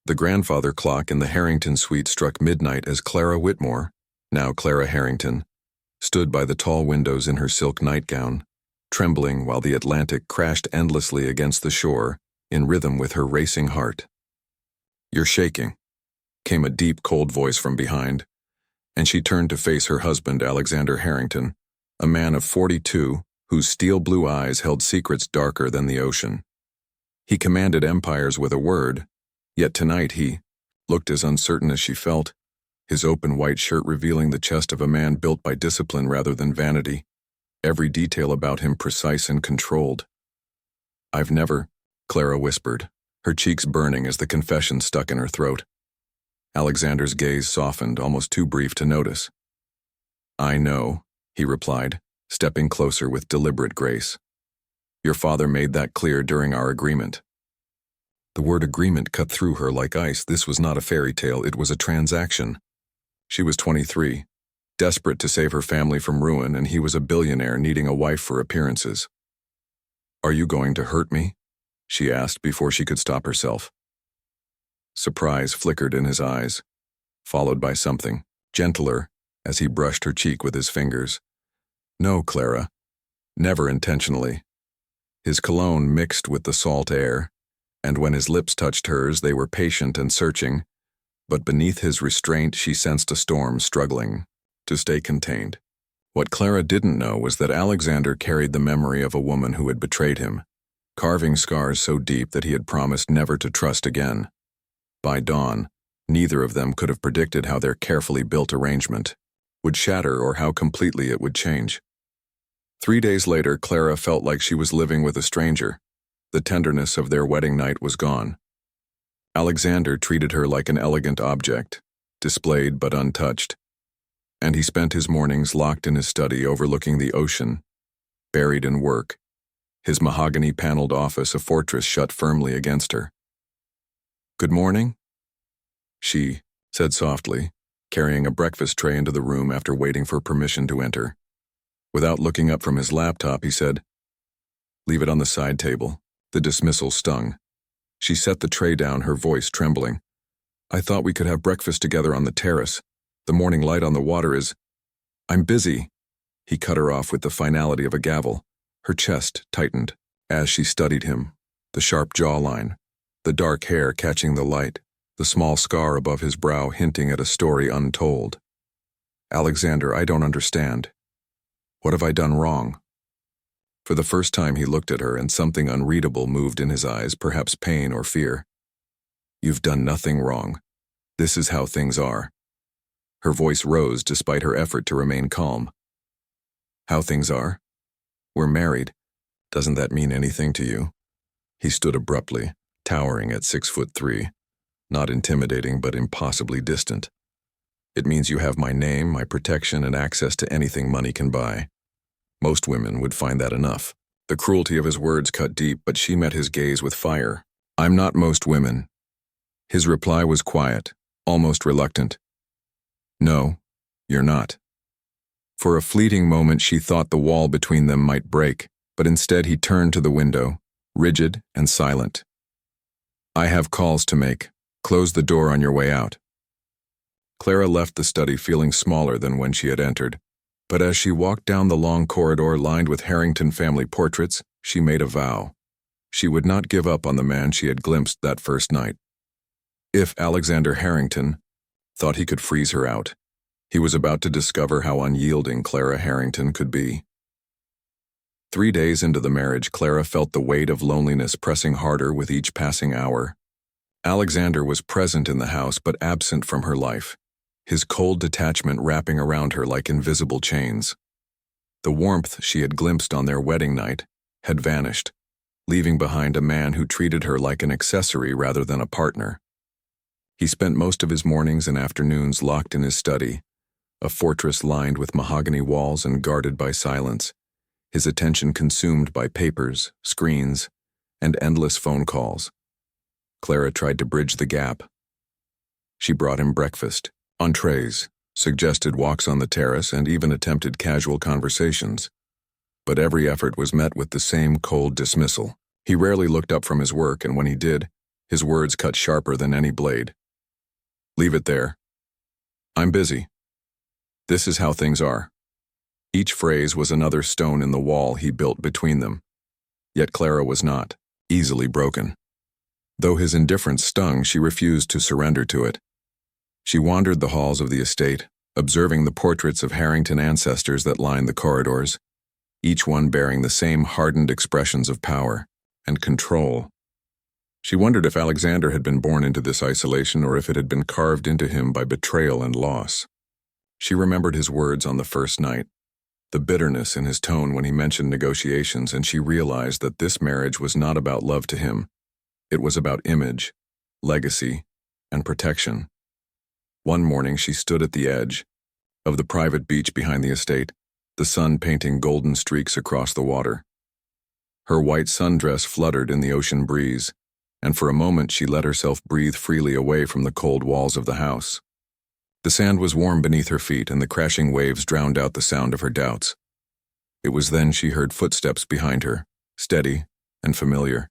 The grandfather clock in the Harrington suite struck midnight as Clara Whitmore, now Clara Harrington, stood by the tall windows in her silk nightgown, trembling while the Atlantic crashed endlessly against the shore, in rhythm with her racing heart. "You're shaking," came a deep, cold voice from behind, and she turned to face her husband, Alexander Harrington, a man of 42, whose steel blue eyes held secrets darker than the ocean. He commanded empires with a word, yet tonight he looked as uncertain as she felt, his open white shirt revealing the chest of a man built by discipline rather than vanity, every detail about him precise and controlled. "I've never," Clara whispered, her cheeks burning as the confession stuck in her throat. Alexander's gaze softened, almost too brief to notice. "I know," he replied, stepping closer with deliberate grace. "Your father made that clear during our agreement." The word agreement cut through her like ice. This was not a fairy tale, it was a transaction. She was 23, desperate to save her family from ruin, and he was a billionaire needing a wife for appearances. "Are you going to hurt me?" she asked before she could stop herself. Surprise flickered in his eyes, followed by something gentler as he brushed her cheek with his fingers. "No, Clara, never intentionally." His cologne mixed with the salt air, and when his lips touched hers, they were patient and searching, but beneath his restraint she sensed a storm struggling to stay contained. What Clara didn't know was that Alexander carried the memory of a woman who had betrayed him, carving scars so deep that he had promised never to trust again. By dawn, neither of them could have predicted how their carefully built arrangement would shatter or how completely it would change. 3 days later, Clara felt like she was living with a stranger. The tenderness of their wedding night was gone. Alexander treated her like an elegant object, displayed but untouched, and he spent his mornings locked in his study overlooking the ocean, buried in work, his mahogany-paneled office a fortress shut firmly against her. "Good morning," she said softly, carrying a breakfast tray into the room after waiting for permission to enter. Without looking up from his laptop, he said, "Leave it on the side table." The dismissal stung. She set the tray down, her voice trembling. "I thought we could have breakfast together on the terrace. The morning light on the water is—" "I'm busy." He cut her off with the finality of a gavel. Her chest tightened as she studied him, the sharp jawline, the dark hair catching the light, the small scar above his brow hinting at a story untold. "Alexander, I don't understand. What have I done wrong?" For the first time he looked at her, and something unreadable moved in his eyes, perhaps pain or fear. "You've done nothing wrong. This is how things are." Her voice rose despite her effort to remain calm. "How things are? We're married. Doesn't that mean anything to you?" He stood abruptly, towering at 6'3", not intimidating but impossibly distant. "It means you have my name, my protection, and access to anything money can buy. Most women would find that enough." The cruelty of his words cut deep, but she met his gaze with fire. "I'm not most women." His reply was quiet, almost reluctant. "No, you're not." For a fleeting moment she thought the wall between them might break, but instead he turned to the window, rigid and silent. "I have calls to make. Close the door on your way out." Clara left the study feeling smaller than when she had entered. But as she walked down the long corridor lined with Harrington family portraits, she made a vow. She would not give up on the man she had glimpsed that first night. If Alexander Harrington thought he could freeze her out, he was about to discover how unyielding Clara Harrington could be. 3 days into the marriage, Clara felt the weight of loneliness pressing harder with each passing hour. Alexander was present in the house but absent from her life, his cold detachment wrapping around her like invisible chains. The warmth she had glimpsed on their wedding night had vanished, leaving behind a man who treated her like an accessory rather than a partner. He spent most of his mornings and afternoons locked in his study, a fortress lined with mahogany walls and guarded by silence, his attention consumed by papers, screens, and endless phone calls. Clara tried to bridge the gap. She brought him breakfast, entrees, suggested walks on the terrace, and even attempted casual conversations. But every effort was met with the same cold dismissal. He rarely looked up from his work, and when he did, his words cut sharper than any blade. "Leave it there. I'm busy. This is how things are." Each phrase was another stone in the wall he built between them. Yet Clara was not easily broken. Though his indifference stung, she refused to surrender to it. She wandered the halls of the estate, observing the portraits of Harrington ancestors that lined the corridors, each one bearing the same hardened expressions of power and control. She wondered if Alexander had been born into this isolation or if it had been carved into him by betrayal and loss. She remembered his words on the first night, the bitterness in his tone when he mentioned negotiations, and she realized that this marriage was not about love to him. It was about image, legacy, and protection. One morning she stood at the edge of the private beach behind the estate, the sun painting golden streaks across the water. Her white sundress fluttered in the ocean breeze, and for a moment she let herself breathe freely away from the cold walls of the house. The sand was warm beneath her feet, and the crashing waves drowned out the sound of her doubts. It was then she heard footsteps behind her, steady and familiar.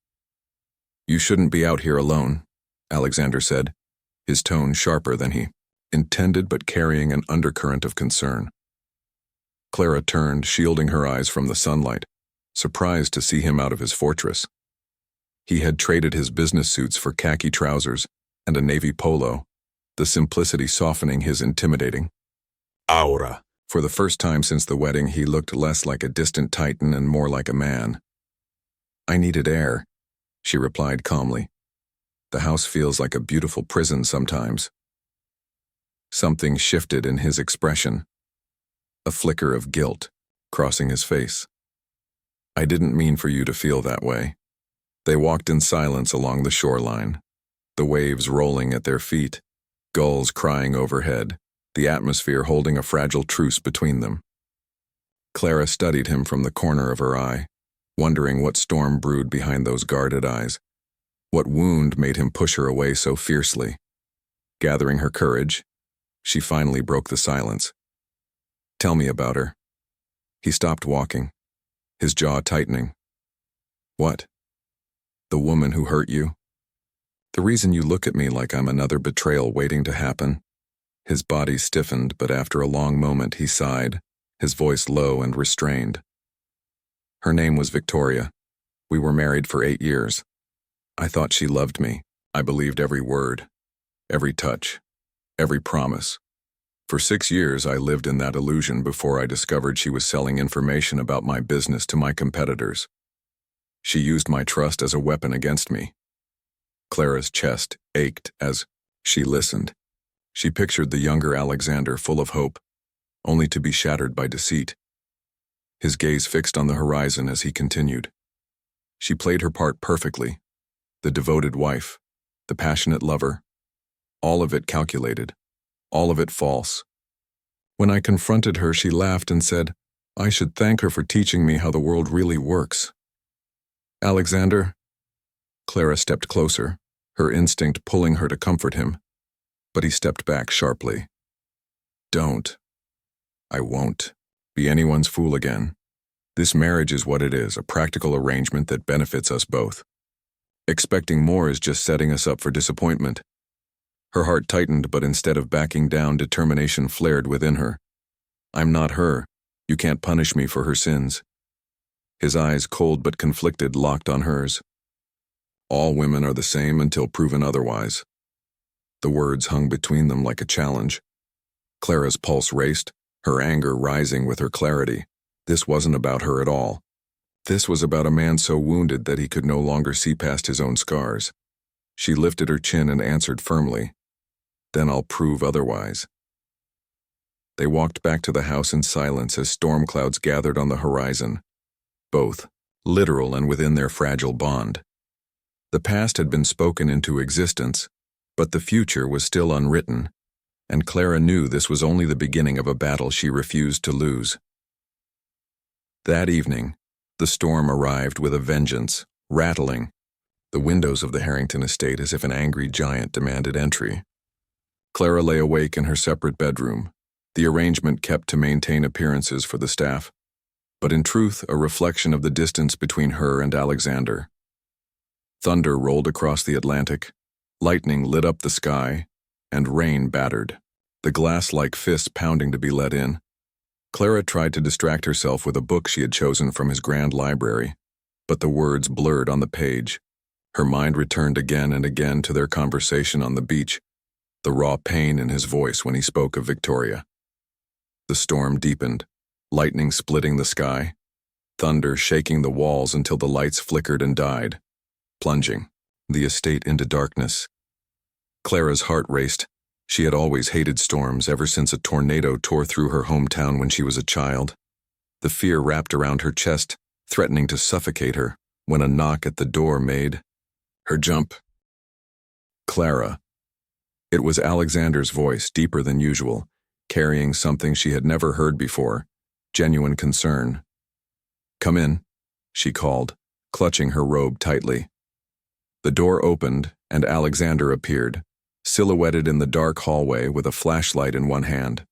"You shouldn't be out here alone," Alexander said, his tone sharper than he intended but carrying an undercurrent of concern. Clara turned, shielding her eyes from the sunlight, surprised to see him out of his fortress. He had traded his business suits for khaki trousers and a navy polo, the simplicity softening his intimidating aura. For the first time since the wedding, he looked less like a distant titan and more like a man. "I needed air," she replied calmly. "The house feels like a beautiful prison sometimes." Something shifted in his expression, a flicker of guilt crossing his face. "I didn't mean for you to feel that way." They walked in silence along the shoreline, the waves rolling at their feet, gulls crying overhead, the atmosphere holding a fragile truce between them. Clara studied him from the corner of her eye, wondering what storm brewed behind those guarded eyes. What wound made him push her away so fiercely? Gathering her courage, she finally broke the silence. "Tell me about her." He stopped walking, his jaw tightening. "What? The woman who hurt you? The reason you look at me like I'm another betrayal waiting to happen?" His body stiffened, but after a long moment he sighed, his voice low and restrained. "Her name was Victoria. We were married for 8 years. I thought she loved me. I believed every word, every touch, every promise. For 6 years I lived in that illusion before I discovered she was selling information about my business to my competitors. She used my trust as a weapon against me." Clara's chest ached as she listened. She pictured the younger Alexander full of hope, only to be shattered by deceit. His gaze fixed on the horizon as he continued. She played her part perfectly. The devoted wife, the passionate lover, all of it calculated, all of it false. When I confronted her, she laughed and said, "I should thank her for teaching me how the world really works." "Alexander?" Clara stepped closer, her instinct pulling her to comfort him, but he stepped back sharply. "Don't. I won't be anyone's fool again. This marriage is what it is, a practical arrangement that benefits us both. Expecting more is just setting us up for disappointment." Her heart tightened, but instead of backing down, determination flared within her. "I'm not her. You can't punish me for her sins." His eyes, cold but conflicted, locked on hers. "All women are the same until proven otherwise." The words hung between them like a challenge. Clara's pulse raced, her anger rising with her clarity. This wasn't about her at all. This was about a man so wounded that he could no longer see past his own scars. She lifted her chin and answered firmly, "Then I'll prove otherwise." They walked back to the house in silence as storm clouds gathered on the horizon, both literal and within their fragile bond. The past had been spoken into existence, but the future was still unwritten, and Clara knew this was only the beginning of a battle she refused to lose. That evening, the storm arrived with a vengeance, rattling the windows of the Harrington estate as if an angry giant demanded entry. Clara lay awake in her separate bedroom, the arrangement kept to maintain appearances for the staff, but in truth a reflection of the distance between her and Alexander. Thunder rolled across the Atlantic, lightning lit up the sky, and rain battered, the glass-like fists pounding to be let in. Clara tried to distract herself with a book she had chosen from his grand library, but the words blurred on the page. Her mind returned again and again to their conversation on the beach, the raw pain in his voice when he spoke of Victoria. The storm deepened, lightning splitting the sky, thunder shaking the walls until the lights flickered and died, plunging the estate into darkness. Clara's heart raced. She had always hated storms ever since a tornado tore through her hometown when she was a child. The fear wrapped around her chest, threatening to suffocate her, when a knock at the door made her jump. Clara. It was Alexander's voice, deeper than usual, carrying something she had never heard before, genuine concern. "Come in," she called, clutching her robe tightly. The door opened, and Alexander appeared, silhouetted in the dark hallway with a flashlight in one hand.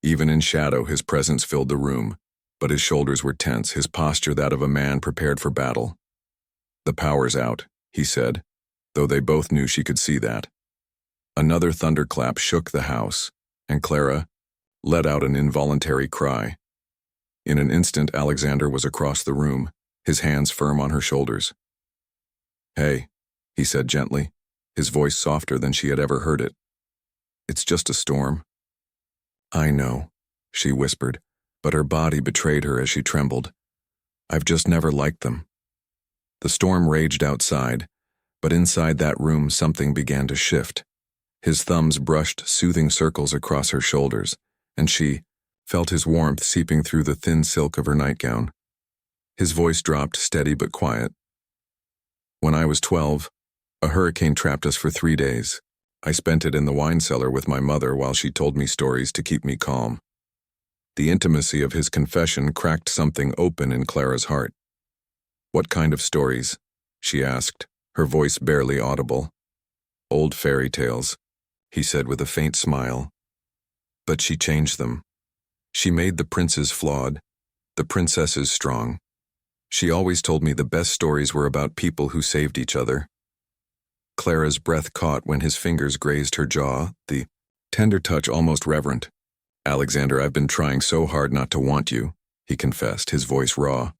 Even in shadow, his presence filled the room, but his shoulders were tense, his posture that of a man prepared for battle. "The power's out," he said, though they both knew she could see that. Another thunderclap shook the house, and Clara let out an involuntary cry. In an instant, Alexander was across the room, his hands firm on her shoulders. "Hey," he said gently, his voice softer than she had ever heard it. "It's just a storm." "I know," she whispered, but her body betrayed her as she trembled. "I've just never liked them." The storm raged outside, but inside that room something began to shift. His thumbs brushed soothing circles across her shoulders, and she felt his warmth seeping through the thin silk of her nightgown. His voice dropped, steady but quiet. "When I was 12, a hurricane trapped us for 3 days. I spent it in the wine cellar with my mother while she told me stories to keep me calm." The intimacy of his confession cracked something open in Clara's heart. "What kind of stories?" she asked, her voice barely audible. "Old fairy tales," he said with a faint smile. "But she changed them. She made the princes flawed, the princesses strong. She always told me the best stories were about people who saved each other." Clara's breath caught when his fingers grazed her jaw, the tender touch almost reverent. "Alexander, I've been trying so hard not to want you," he confessed, his voice raw.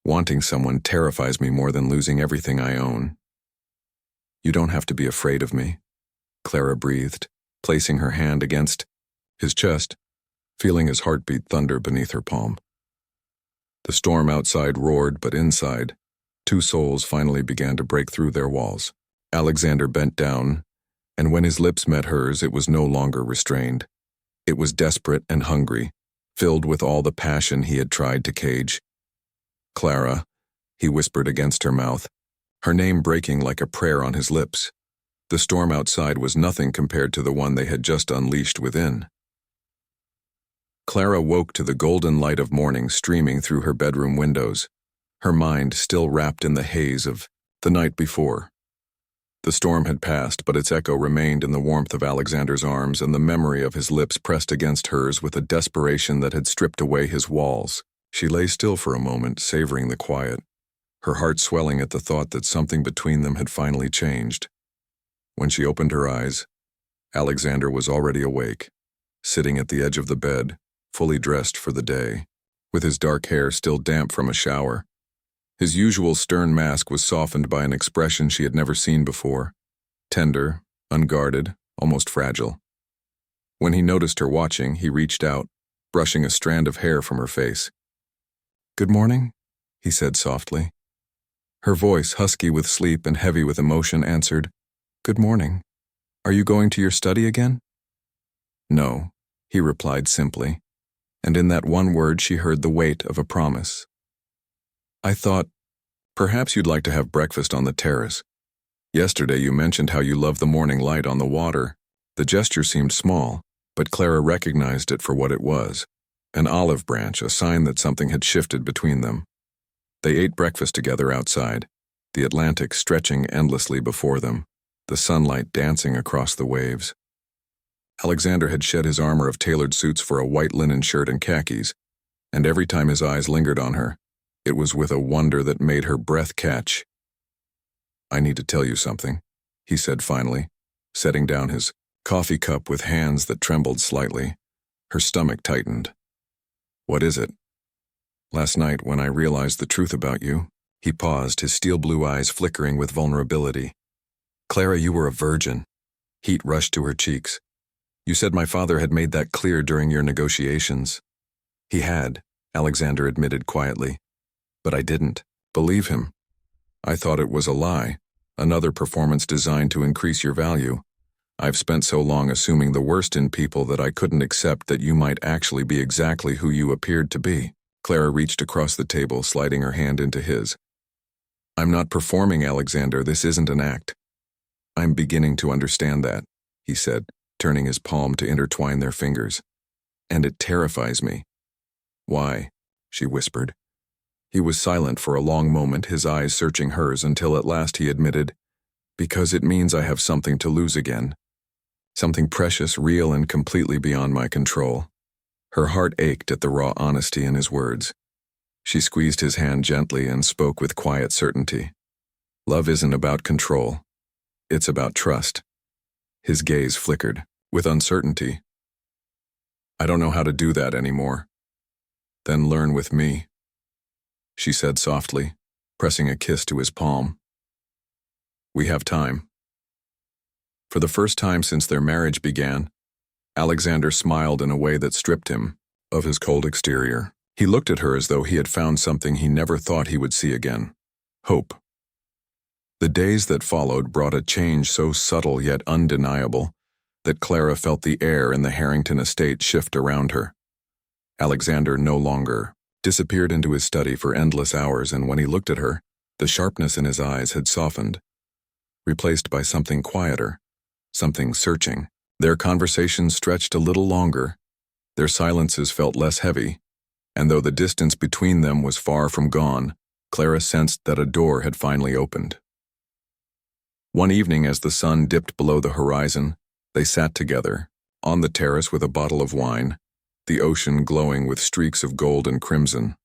"Wanting someone terrifies me more than losing everything I own." "You don't have to be afraid of me," Clara breathed, placing her hand against his chest, feeling his heartbeat thunder beneath her palm. The storm outside roared, but inside, two souls finally began to break through their walls. Alexander bent down, and when his lips met hers, it was no longer restrained. It was desperate and hungry, filled with all the passion he had tried to cage. "Clara," he whispered against her mouth, her name breaking like a prayer on his lips. The storm outside was nothing compared to the one they had just unleashed within. Clara woke to the golden light of morning streaming through her bedroom windows, her mind still wrapped in the haze of the night before. The storm had passed, but its echo remained in the warmth of Alexander's arms and the memory of his lips pressed against hers with a desperation that had stripped away his walls. She lay still for a moment, savoring the quiet, her heart swelling at the thought that something between them had finally changed. When she opened her eyes, Alexander was already awake, sitting at the edge of the bed, fully dressed for the day, with his dark hair still damp from a shower. His usual stern mask was softened by an expression she had never seen before, tender, unguarded, almost fragile. When he noticed her watching, he reached out, brushing a strand of hair from her face. "Good morning," he said softly. Her voice, husky with sleep and heavy with emotion, answered, "Good morning. Are you going to your study again?" "No," he replied simply, and in that one word she heard the weight of a promise. "I thought, perhaps you'd like to have breakfast on the terrace. Yesterday you mentioned how you love the morning light on the water." The gesture seemed small, but Clara recognized it for what it was, an olive branch, a sign that something had shifted between them. They ate breakfast together outside, the Atlantic stretching endlessly before them, the sunlight dancing across the waves. Alexander had shed his armor of tailored suits for a white linen shirt and khakis, and every time his eyes lingered on her, it was with a wonder that made her breath catch. I need to tell you something, he said finally, setting down his coffee cup with hands that trembled slightly. Her stomach tightened. What is it? Last night, when I realized the truth about you, he paused, his steel blue eyes flickering with vulnerability. Clara, you were a virgin. Heat rushed to her cheeks. You said my father had made that clear during your negotiations. He had, Alexander admitted quietly. But I didn't believe him. I thought it was a lie, another performance designed to increase your value. I've spent so long assuming the worst in people that I couldn't accept that you might actually be exactly who you appeared to be. Clara reached across the table, sliding her hand into his. I'm not performing, Alexander. This isn't an act. I'm beginning to understand that, he said, turning his palm to intertwine their fingers. And it terrifies me. Why? She whispered. He was silent for a long moment, his eyes searching hers, until at last he admitted, because it means I have something to lose again. Something precious, real, and completely beyond my control. Her heart ached at the raw honesty in his words. She squeezed his hand gently and spoke with quiet certainty. Love isn't about control. It's about trust. His gaze flickered, with uncertainty. I don't know how to do that anymore. Then learn with me, she said softly, pressing a kiss to his palm. We have time. For the first time since their marriage began, Alexander smiled in a way that stripped him of his cold exterior. He looked at her as though he had found something he never thought he would see again. Hope. The days that followed brought a change so subtle yet undeniable that Clara felt the air in the Harrington estate shift around her. Alexander no longer disappeared into his study for endless hours, and when he looked at her, the sharpness in his eyes had softened, replaced by something quieter, something searching. Their conversations stretched a little longer. Their silences felt less heavy, and though the distance between them was far from gone, Clara sensed that a door had finally opened. One evening, as the sun dipped below the horizon, they sat together, on the terrace with a bottle of wine, the ocean glowing with streaks of gold and crimson.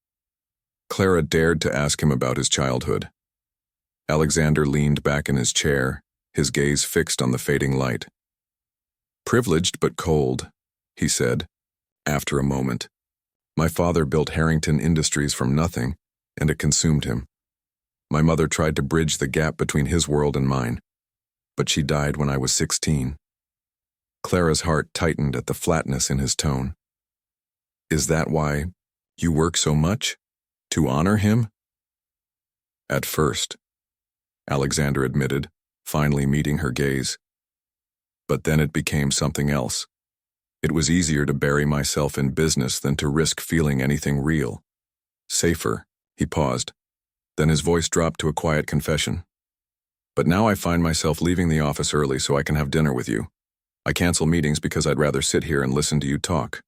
Clara dared to ask him about his childhood. Alexander leaned back in his chair, his gaze fixed on the fading light. Privileged but cold, he said, after a moment. My father built Harrington Industries from nothing, and it consumed him. My mother tried to bridge the gap between his world and mine, but she died when I was 16. Clara's heart tightened at the flatness in his tone. Is that why you work so much? To honor him? At first, Alexander admitted, finally meeting her gaze. But then it became something else. It was easier to bury myself in business than to risk feeling anything real. Safer, he paused. Then his voice dropped to a quiet confession. But now I find myself leaving the office early so I can have dinner with you. I cancel meetings because I'd rather sit here and listen to you talk.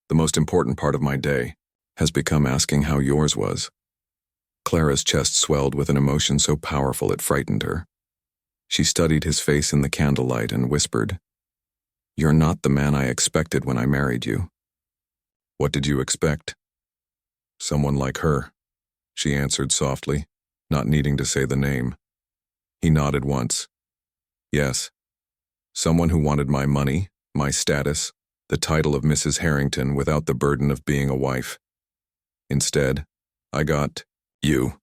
The most important part of my day has become asking how yours was. Clara's chest swelled with an emotion so powerful it frightened her. She studied his face in the candlelight and whispered, You're not the man I expected when I married you. What did you expect? Someone like her, she answered softly, not needing to say the name. He nodded once. Yes. Someone who wanted my money, my status, the title of Mrs. Harrington without the burden of being a wife. Instead, I got you.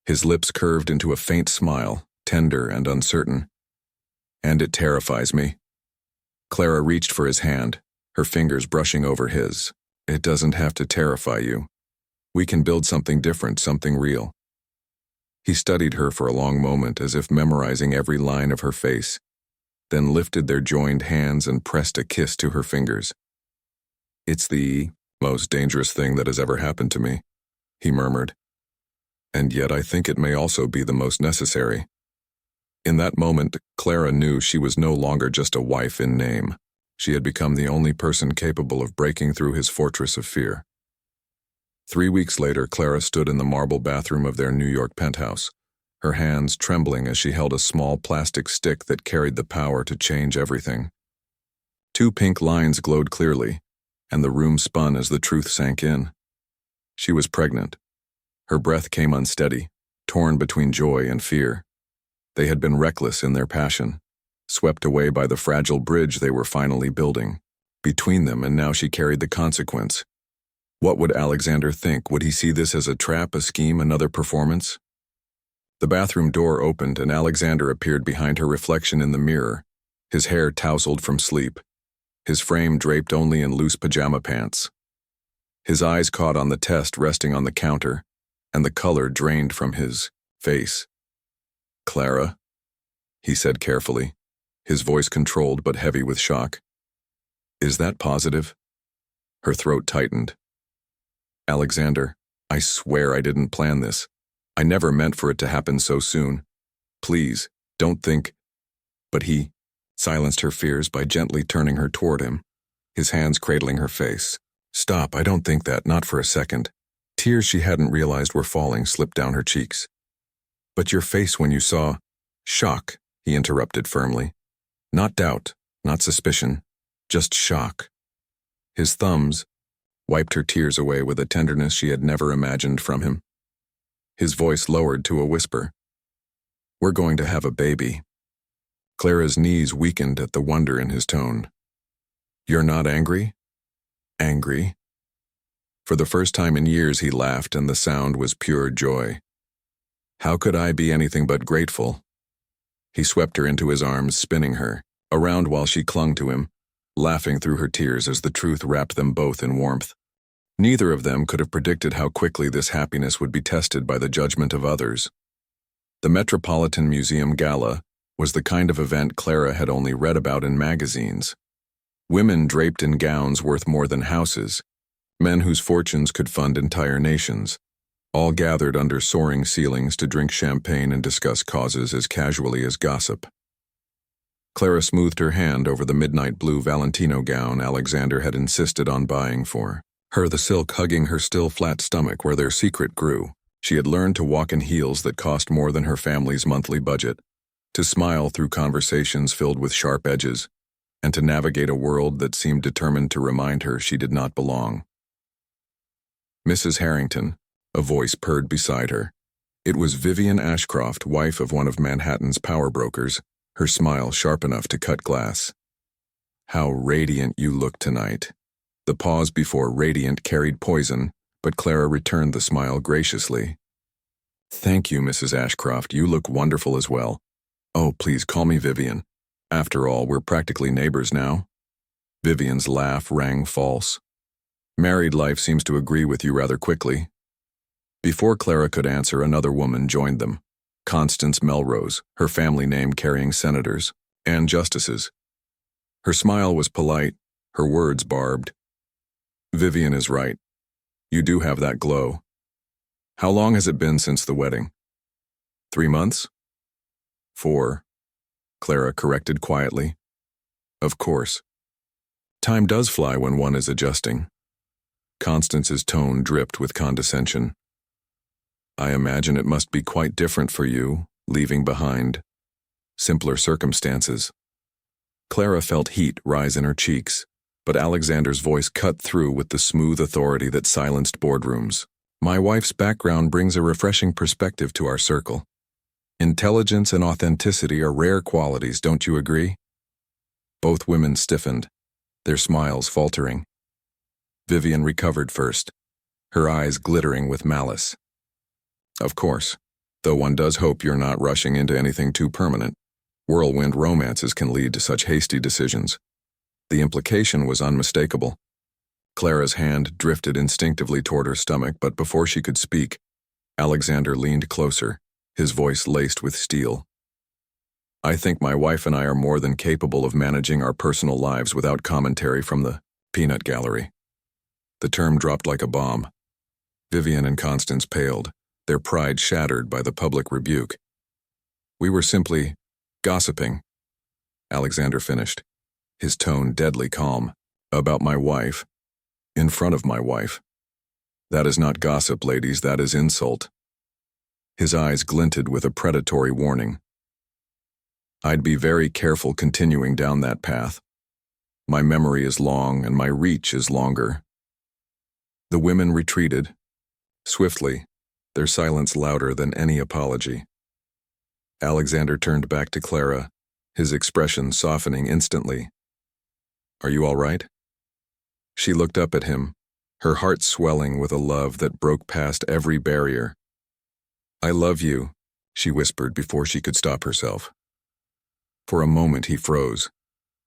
His lips curved into a faint smile, tender and uncertain. And it terrifies me. Clara reached for his hand, her fingers brushing over his. It doesn't have to terrify you. We can build something different, something real. He studied her for a long moment, as if memorizing every line of her face, then lifted their joined hands and pressed a kiss to her fingers. It's the most dangerous thing that has ever happened to me, he murmured. And yet I think it may also be the most necessary. In that moment, Clara knew she was no longer just a wife in name. She had become the only person capable of breaking through his fortress of fear. 3 weeks later, Clara stood in the marble bathroom of their New York penthouse, her hands trembling as she held a small plastic stick that carried the power to change everything. 2 pink lines glowed clearly, and the room spun as the truth sank in. She was pregnant. Her breath came unsteady, torn between joy and fear. They had been reckless in their passion, swept away by the fragile bridge they were finally building between them, and now she carried the consequence. What would Alexander think? Would he see this as a trap, a scheme, another performance? The bathroom door opened and Alexander appeared behind her reflection in the mirror, his hair tousled from sleep, his frame draped only in loose pajama pants. His eyes caught on the test resting on the counter, and the color drained from his face. "Clara," he said carefully, his voice controlled but heavy with shock. "Is that positive?" Her throat tightened. "Alexander, I swear I didn't plan this. I never meant for it to happen so soon. Please, don't think—" But he silenced her fears by gently turning her toward him, his hands cradling her face. "Stop, I don't think that, not for a second." Tears she hadn't realized were falling slipped down her cheeks. "But your face when you saw—" "Shock," he interrupted firmly. "Not doubt, not suspicion, just shock." His thumbs wiped her tears away with a tenderness she had never imagined from him. His voice lowered to a whisper. "We're going to have a baby." Clara's knees weakened at the wonder in his tone. "You're not angry?" "Angry?" For the first time in years he laughed, and the sound was pure joy. "How could I be anything but grateful?" He swept her into his arms, spinning her around while she clung to him, laughing through her tears as the truth wrapped them both in warmth. Neither of them could have predicted how quickly this happiness would be tested by the judgment of others. The Metropolitan Museum Gala was the kind of event Clara had only read about in magazines. Women draped in gowns worth more than houses, men whose fortunes could fund entire nations, all gathered under soaring ceilings to drink champagne and discuss causes as casually as gossip. Clara smoothed her hand over the midnight blue Valentino gown Alexander had insisted on buying for her, the silk hugging her still flat stomach where their secret grew. She had learned to walk in heels that cost more than her family's monthly budget, to smile through conversations filled with sharp edges, and to navigate a world that seemed determined to remind her she did not belong. "Mrs. Harrington," a voice purred beside her. It was Vivian Ashcroft, wife of one of Manhattan's power brokers, her smile sharp enough to cut glass. "How radiant you look tonight." The pause before radiant carried poison, but Clara returned the smile graciously. "Thank you, Mrs. Ashcroft. You look wonderful as well. Oh, please call me Vivian. After all, we're practically neighbors now." Vivian's laugh rang false. "Married life seems to agree with you rather quickly." Before Clara could answer, another woman joined them. Constance Melrose, her family name carrying senators and justices. Her smile was polite, her words barbed. "Vivian is right. You do have that glow. How long has it been since the wedding?" 3 months? 4, Clara corrected quietly. "Of course. Time does fly when one is adjusting." Constance's tone dripped with condescension. "I imagine it must be quite different for you, leaving behind simpler circumstances." Clara felt heat rise in her cheeks, but Alexander's voice cut through with the smooth authority that silenced boardrooms. "My wife's background brings a refreshing perspective to our circle. Intelligence and authenticity are rare qualities, don't you agree?" Both women stiffened, their smiles faltering. Vivian recovered first, her eyes glittering with malice. "Of course, though one does hope you're not rushing into anything too permanent. Whirlwind romances can lead to such hasty decisions." The implication was unmistakable. Clara's hand drifted instinctively toward her stomach, but before she could speak, Alexander leaned closer, his voice laced with steel. "I think my wife and I are more than capable of managing our personal lives without commentary from the peanut gallery." The term dropped like a bomb. Vivian and Constance paled, their pride shattered by the public rebuke. "We were simply gossiping," Alexander finished, his tone deadly calm. "About my wife. In front of my wife. That is not gossip, ladies, that is insult." His eyes glinted with a predatory warning. "I'd be very careful continuing down that path. My memory is long and my reach is longer." The women retreated, swiftly, their silence louder than any apology. Alexander turned back to Clara, his expression softening instantly. Are you all right? She looked up at him, her heart swelling with a love that broke past every barrier. I love you, she whispered before she could stop herself. For a moment he froze.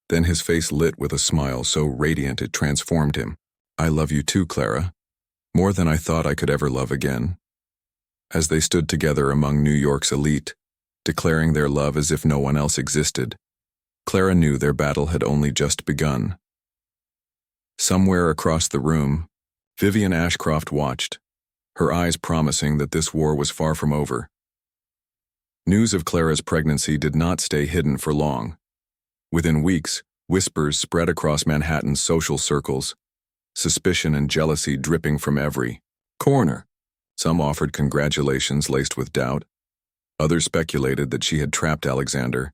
Then his face lit with a smile so radiant it transformed him. I love you too, Clara. More than I thought I could ever love again. As they stood together among New York's elite, declaring their love as if no one else existed, Clara knew their battle had only just begun. Somewhere across the room, Vivian Ashcroft watched, her eyes promising that this war was far from over. News of Clara's pregnancy did not stay hidden for long. Within weeks, whispers spread across Manhattan's social circles, suspicion and jealousy dripping from every corner. Some offered congratulations laced with doubt. Others speculated that she had trapped Alexander,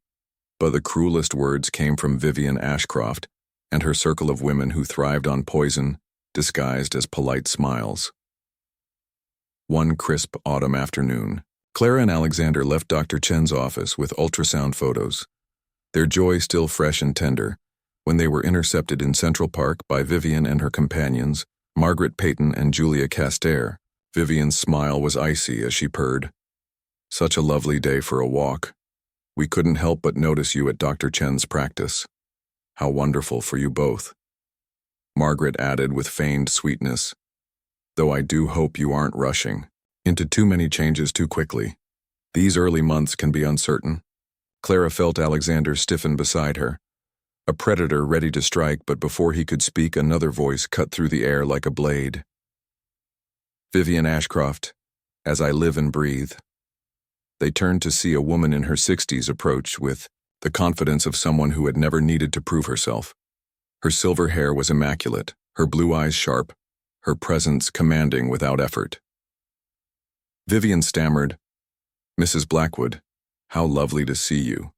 but the cruelest words came from Vivian Ashcroft and her circle of women who thrived on poison, disguised as polite smiles. One crisp autumn afternoon, Clara and Alexander left Dr. Chen's office with ultrasound photos, their joy still fresh and tender, when they were intercepted in Central Park by Vivian and her companions, Margaret Peyton and Julia Castaire. Vivian's smile was icy as she purred. Such a lovely day for a walk. We couldn't help but notice you at Dr. Chen's practice. How wonderful for you both. Margaret added with feigned sweetness, though I do hope you aren't rushing into too many changes too quickly. These early months can be uncertain. Clara felt Alexander stiffen beside her, a predator ready to strike, but before he could speak, another voice cut through the air like a blade. Vivian Ashcroft, as I live and breathe. They turned to see a woman in her 60s approach with the confidence of someone who had never needed to prove herself. Her silver hair was immaculate, her blue eyes sharp, her presence commanding without effort. Vivian stammered, Mrs. Blackwood, how lovely to see you.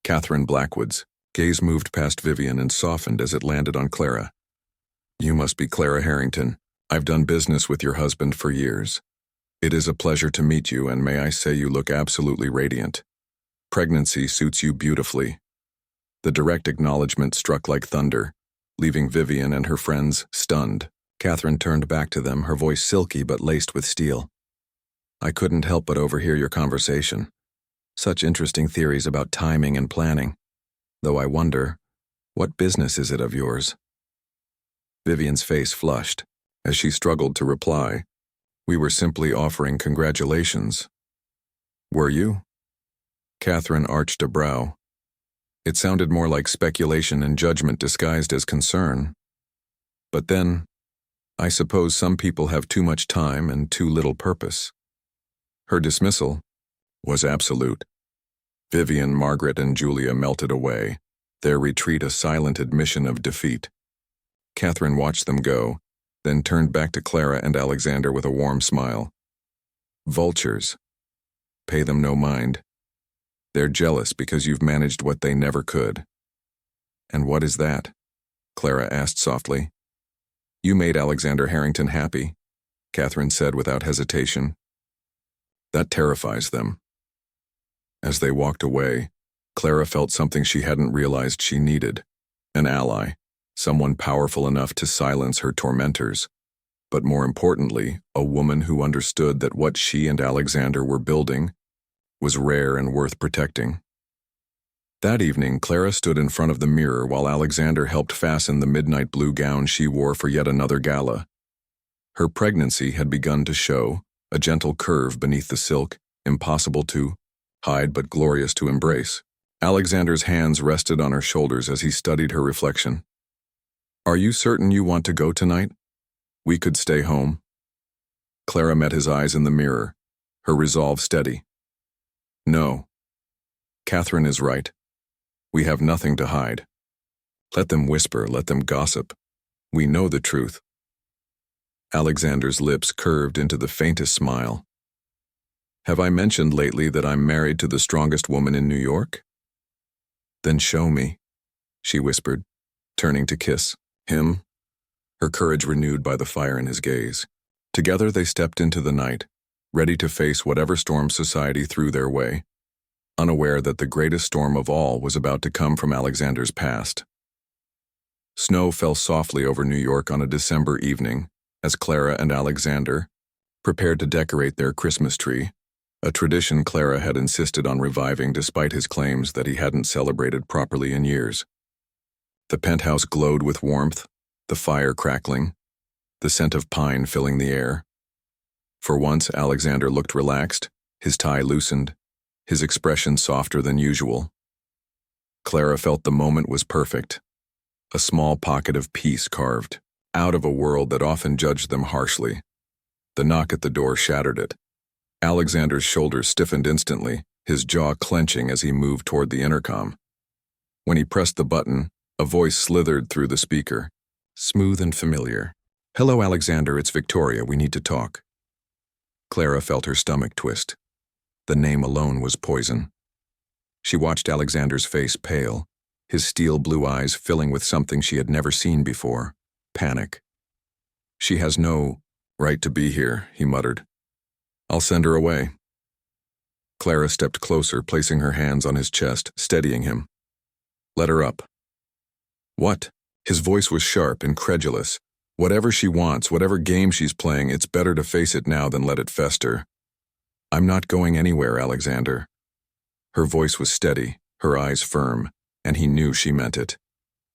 Catherine Blackwood's gaze moved past Vivian and softened as it landed on Clara. You must be Clara Harrington. I've done business with your husband for years. It is a pleasure to meet you, and may I say you look absolutely radiant. Pregnancy suits you beautifully. The direct acknowledgement struck like thunder, leaving Vivian and her friends stunned. Catherine turned back to them, her voice silky but laced with steel. I couldn't help but overhear your conversation. Such interesting theories about timing and planning. Though I wonder, what business is it of yours? Vivian's face flushed as she struggled to reply. We were simply offering congratulations. Were you? Catherine arched a brow. It sounded more like speculation and judgment disguised as concern. But then, I suppose some people have too much time and too little purpose. Her dismissal was absolute. Vivian, Margaret, and Julia melted away, their retreat a silent admission of defeat. Catherine watched them go, then turned back to Clara and Alexander with a warm smile. Vultures. Pay them no mind. They're jealous because you've managed what they never could. And what is that? Clara asked softly. You made Alexander Harrington happy, Catherine said without hesitation. That terrifies them. As they walked away, Clara felt something she hadn't realized she needed. An ally, someone powerful enough to silence her tormentors. But more importantly, a woman who understood that what she and Alexander were building was rare and worth protecting. That evening, Clara stood in front of the mirror while Alexander helped fasten the midnight blue gown she wore for yet another gala. Her pregnancy had begun to show, a gentle curve beneath the silk, impossible to hide but glorious to embrace. Alexander's hands rested on her shoulders as he studied her reflection. Are you certain you want to go tonight? We could stay home. Clara met his eyes in the mirror, her resolve steady. No. Catherine is right. We have nothing to hide. Let them whisper, let them gossip. We know the truth. Alexander's lips curved into the faintest smile. Have I mentioned lately that I'm married to the strongest woman in New York? Then show me, she whispered, turning to kiss him, her courage renewed by the fire in his gaze. Together they stepped into the night, ready to face whatever storm society threw their way. unaware that the greatest storm of all was about to come from Alexander's past. Snow fell softly over New York on a December evening as Clara and Alexander prepared to decorate their Christmas tree, a tradition Clara had insisted on reviving despite his claims that he hadn't celebrated properly in years. The penthouse glowed with warmth, the fire crackling, the scent of pine filling the air. For once, Alexander looked relaxed, his tie loosened, his expression softer than usual. Clara felt the moment was perfect, a small pocket of peace carved out of a world that often judged them harshly. The knock at the door shattered it. Alexander's shoulders stiffened instantly, his jaw clenching as he moved toward the intercom. When he pressed the button, a voice slithered through the speaker, smooth and familiar. "Hello, Alexander, it's Victoria, we need to talk." Clara felt her stomach twist. The name alone was poison. She watched Alexander's face pale, his steel blue eyes filling with something she had never seen before, panic. "She has no right to be here," he muttered. "I'll send her away." Clara stepped closer, placing her hands on his chest, steadying him. "Let her up." "What?" His voice was sharp, incredulous. "Whatever she wants, whatever game she's playing, it's better to face it now than let it fester." "I'm not going anywhere, Alexander." Her voice was steady, her eyes firm, and he knew she meant it.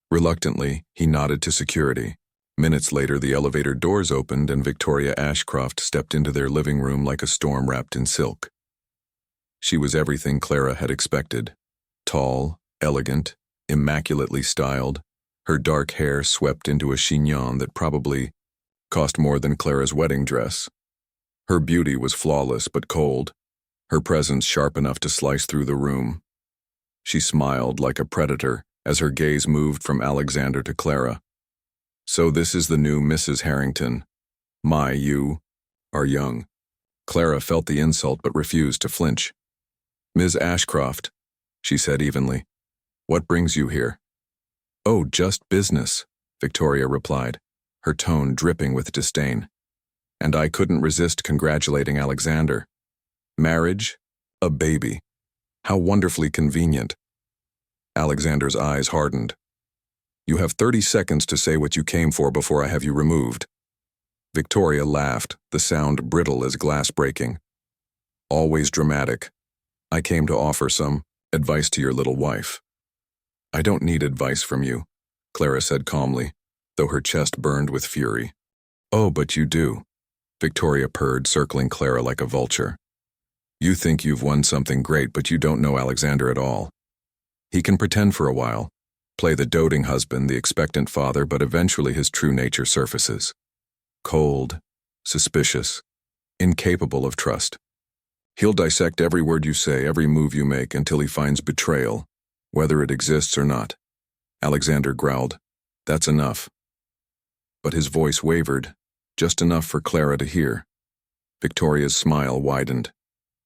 Reluctantly, he nodded to security. Minutes later, the elevator doors opened and Victoria Ashcroft stepped into their living room like a storm wrapped in silk. She was everything Clara had expected. Tall, elegant, immaculately styled, her dark hair swept into a chignon that probably cost more than Clara's wedding dress. Her beauty was flawless but cold, her presence sharp enough to slice through the room. She smiled like a predator as her gaze moved from Alexander to Clara. "So this is the new Mrs. Harrington. You are young." Clara felt the insult but refused to flinch. "Ms. Ashcroft," she said evenly, "what brings you here?" "Oh, just business," Victoria replied, her tone dripping with disdain. "And I couldn't resist congratulating Alexander. Marriage? A baby. How wonderfully convenient." Alexander's eyes hardened. "You have 30 seconds to say what you came for before I have you removed." Victoria laughed, the sound brittle as glass breaking. "Always dramatic. I came to offer some advice to your little wife." "I don't need advice from you," Clara said calmly, though her chest burned with fury. "Oh, but you do," Victoria purred, circling Clara like a vulture. "You think you've won something great, but you don't know Alexander at all. He can pretend for a while, play the doting husband, the expectant father, but eventually his true nature surfaces. Cold, suspicious, incapable of trust. He'll dissect every word you say, every move you make, until he finds betrayal, whether it exists or not." Alexander growled, "That's enough." But his voice wavered, just enough for Clara to hear. Victoria's smile widened.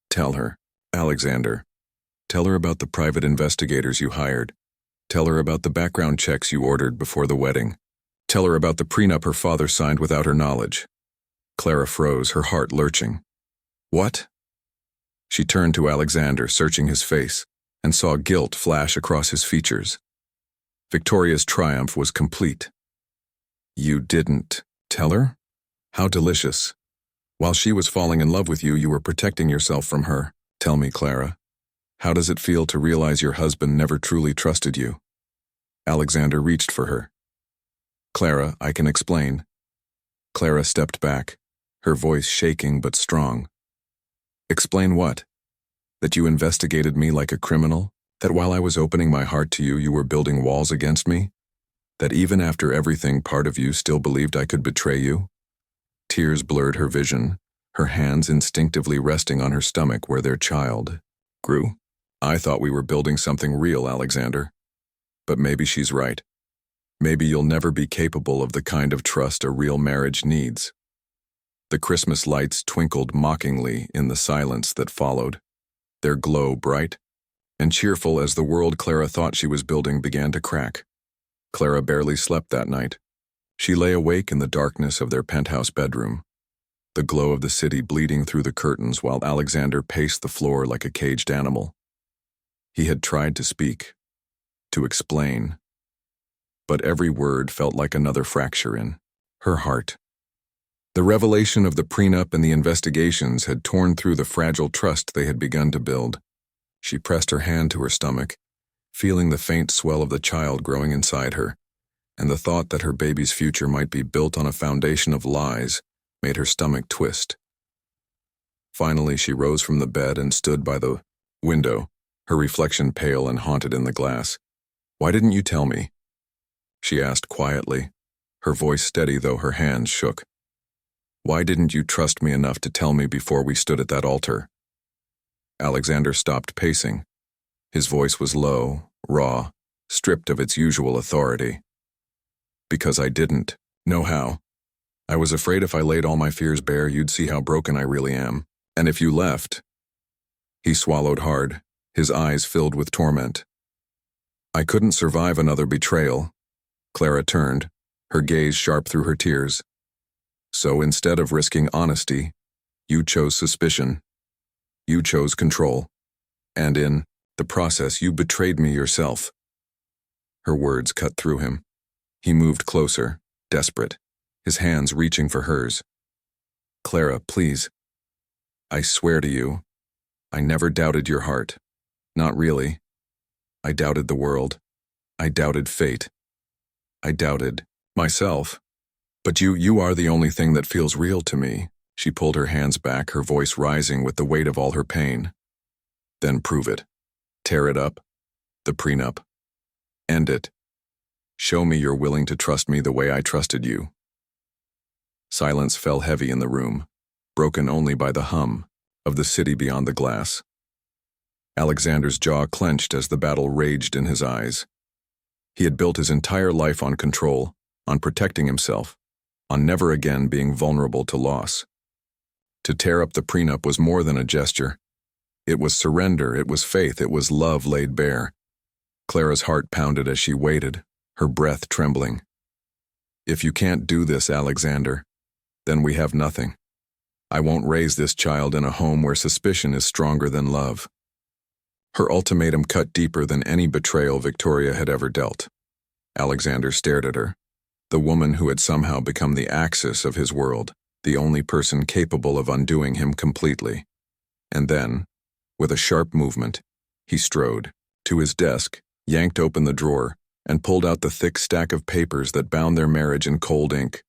"Tell her, Alexander. Tell her about the private investigators you hired. Tell her about the background checks you ordered before the wedding. Tell her about the prenup her father signed without her knowledge." Clara froze, her heart lurching. "What?" She turned to Alexander, searching his face, and saw guilt flash across his features. Victoria's triumph was complete. "You didn't tell her? How delicious. While she was falling in love with you, you were protecting yourself from her. Tell me, Clara, how does it feel to realize your husband never truly trusted you?" Alexander reached for her. "Clara, I can explain." Clara stepped back, her voice shaking but strong. "Explain what? That you investigated me like a criminal? That while I was opening my heart to you, you were building walls against me? That even after everything, part of you still believed I could betray you?" Tears blurred her vision, her hands instinctively resting on her stomach where their child grew. "I thought we were building something real, Alexander. But maybe she's right. Maybe you'll never be capable of the kind of trust a real marriage needs." The Christmas lights twinkled mockingly in the silence that followed, their glow bright and cheerful as the world Clara thought she was building began to crack. Clara barely slept that night. She lay awake in the darkness of their penthouse bedroom, the glow of the city bleeding through the curtains while Alexander paced the floor like a caged animal. He had tried to speak, to explain, but every word felt like another fracture in her heart. The revelation of the prenup and the investigations had torn through the fragile trust they had begun to build. She pressed her hand to her stomach, feeling the faint swell of the child growing inside her, and the thought that her baby's future might be built on a foundation of lies made her stomach twist. Finally, she rose from the bed and stood by the window, her reflection pale and haunted in the glass. "Why didn't you tell me?" she asked quietly, her voice steady though her hands shook. "Why didn't you trust me enough to tell me before we stood at that altar?" Alexander stopped pacing. His voice was low, raw, stripped of its usual authority. "Because I didn't know how. I was afraid if I laid all my fears bare, you'd see how broken I really am. And if you left..." He swallowed hard, his eyes filled with torment. "I couldn't survive another betrayal." Clara turned, her gaze sharp through her tears. "So instead of risking honesty, you chose suspicion. You chose control. And in the process, you betrayed me yourself." Her words cut through him. He moved closer, desperate, his hands reaching for hers. "Clara, please. I swear to you, I never doubted your heart. Not really. I doubted the world. I doubted fate. I doubted myself. But you are the only thing that feels real to me." She pulled her hands back, her voice rising with the weight of all her pain. "Then prove it. Tear it up. The prenup. End it. Show me you're willing to trust me the way I trusted you." Silence fell heavy in the room, broken only by the hum of the city beyond the glass. Alexander's jaw clenched as the battle raged in his eyes. He had built his entire life on control, on protecting himself, on never again being vulnerable to loss. To tear up the prenup was more than a gesture. It was surrender, it was faith, it was love laid bare. Clara's heart pounded as she waited, her breath trembling. "If you can't do this, Alexander, then we have nothing. I won't raise this child in a home where suspicion is stronger than love." Her ultimatum cut deeper than any betrayal Victoria had ever dealt. Alexander stared at her, the woman who had somehow become the axis of his world, the only person capable of undoing him completely. And then, with a sharp movement, he strode to his desk, yanked open the drawer, and pulled out the thick stack of papers that bound their marriage in cold ink.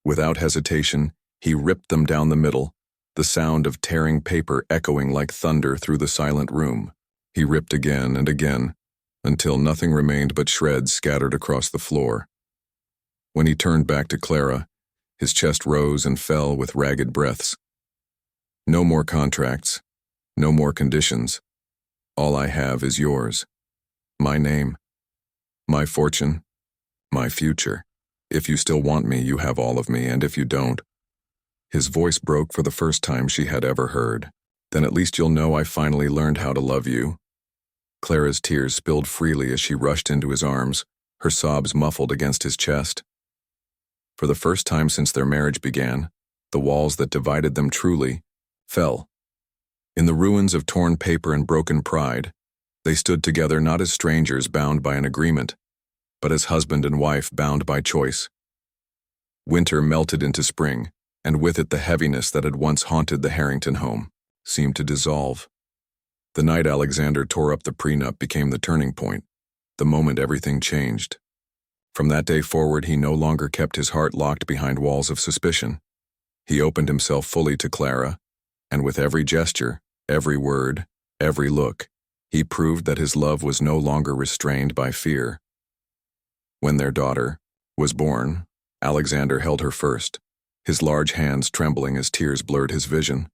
Without hesitation, he ripped them down the middle, the sound of tearing paper echoing like thunder through the silent room. He ripped again and again, until nothing remained but shreds scattered across the floor. When he turned back to Clara, his chest rose and fell with ragged breaths. "No more contracts, no more conditions. All I have is yours. My name, my fortune, my future. If you still want me, you have all of me, and if you don't..." His voice broke for the first time she had ever heard. "Then at least you'll know I finally learned how to love you." Clara's tears spilled freely as she rushed into his arms, her sobs muffled against his chest. For the first time since their marriage began, the walls that divided them truly fell. In the ruins of torn paper and broken pride, they stood together not as strangers bound by an agreement, but as husband and wife bound by choice. Winter melted into spring, and with it the heaviness that had once haunted the Harrington home seemed to dissolve. The night Alexander tore up the prenup became the turning point, the moment everything changed. From that day forward, he no longer kept his heart locked behind walls of suspicion. He opened himself fully to Clara, and with every gesture, every word, every look, he proved that his love was no longer restrained by fear. When their daughter was born, Alexander held her first, his large hands trembling as tears blurred his vision.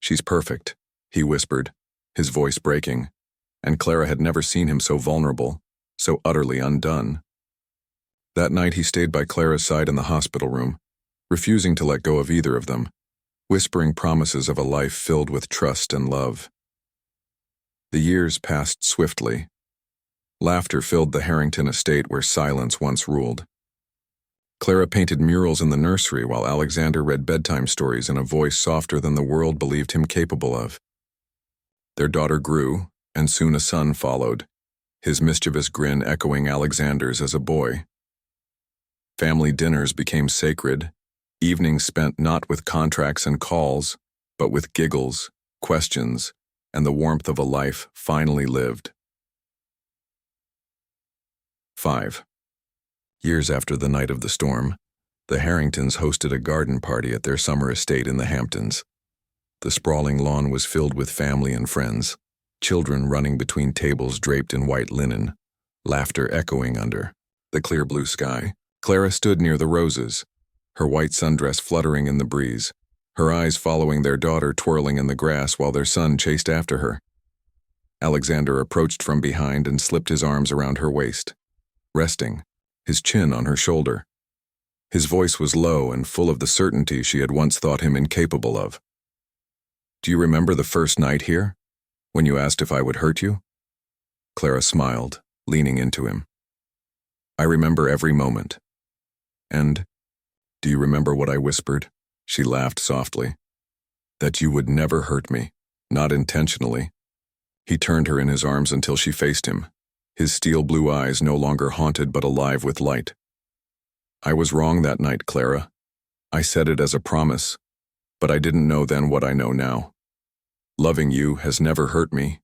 "She's perfect," he whispered, his voice breaking, and Clara had never seen him so vulnerable, so utterly undone. That night he stayed by Clara's side in the hospital room, refusing to let go of either of them, whispering promises of a life filled with trust and love. The years passed swiftly. Laughter filled the Harrington estate where silence once ruled. Clara painted murals in the nursery while Alexander read bedtime stories in a voice softer than the world believed him capable of. Their daughter grew, and soon a son followed, his mischievous grin echoing Alexander's as a boy. Family dinners became sacred, evenings spent not with contracts and calls, but with giggles, questions, and the warmth of a life finally lived. 5. Years after the night of the storm, the Harringtons hosted a garden party at their summer estate in the Hamptons. The sprawling lawn was filled with family and friends, children running between tables draped in white linen, laughter echoing under the clear blue sky. Clara stood near the roses, her white sundress fluttering in the breeze, her eyes following their daughter twirling in the grass while their son chased after her. Alexander approached from behind and slipped his arms around her waist, resting, his chin on her shoulder. His voice was low and full of the certainty she had once thought him incapable of. "Do you remember the first night here, when you asked if I would hurt you?" Clara smiled, leaning into him. "I remember every moment. And, do you remember what I whispered?" She laughed softly. "That you would never hurt me, not intentionally." He turned her in his arms until she faced him, his steel blue eyes no longer haunted but alive with light. "I was wrong that night, Clara. I said it as a promise, but I didn't know then what I know now. Loving you has never hurt me.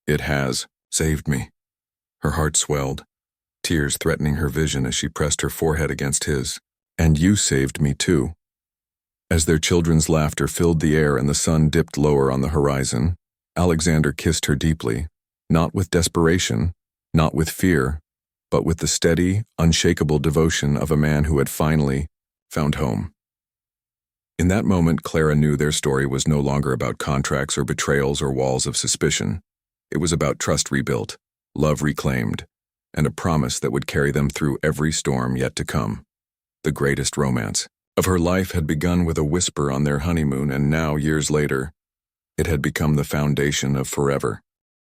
It has saved me." Her heart swelled, tears threatening her vision as she pressed her forehead against his. "And you saved me too." As their children's laughter filled the air and the sun dipped lower on the horizon, Alexander kissed her deeply, not with desperation, not with fear, but with the steady, unshakable devotion of a man who had finally found home. In that moment, Clara knew their story was no longer about contracts or betrayals or walls of suspicion. It was about trust rebuilt, love reclaimed, and a promise that would carry them through every storm yet to come. The greatest romance of her life had begun with a whisper on their honeymoon, and now, years later, it had become the foundation of forever.